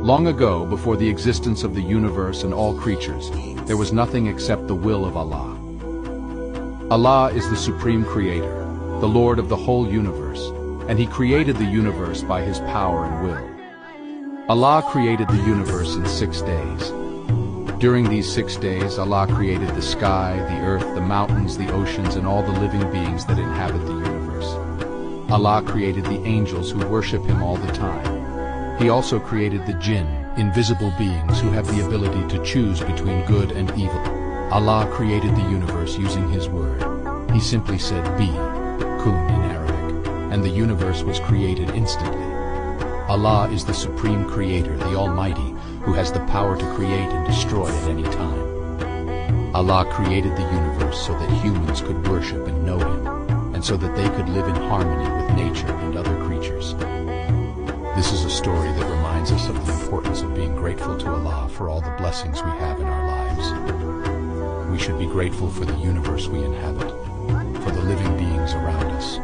Long ago, before the existence of the universe and all creatures, there was nothing except the will of Allah. Allah is the supreme creator, the Lord of the whole universe, and He created the universe by His power and will. Allah created the universe in 6 days. During these 6 days, Allah created the sky, the earth, the mountains, the oceans, and all the living beings that inhabit the universe. Allah created the angels who worship Him all the time. He also created the jinn, invisible beings who have the ability to choose between good and evil. Allah created the universe using His word. He simply said, "Be," kun in Arabic, and the universe was created instantly. Allah is the supreme creator, the Almighty, who has the power to create and destroy at any time. Allah created the universe so that humans could worship and know Him, and so that they could live in harmony with nature and other creatures. This is a story that reminds us of the importance of being grateful to Allah for all the blessings we have in our lives. We should be grateful for the universe we inhabit, for the living beings around us,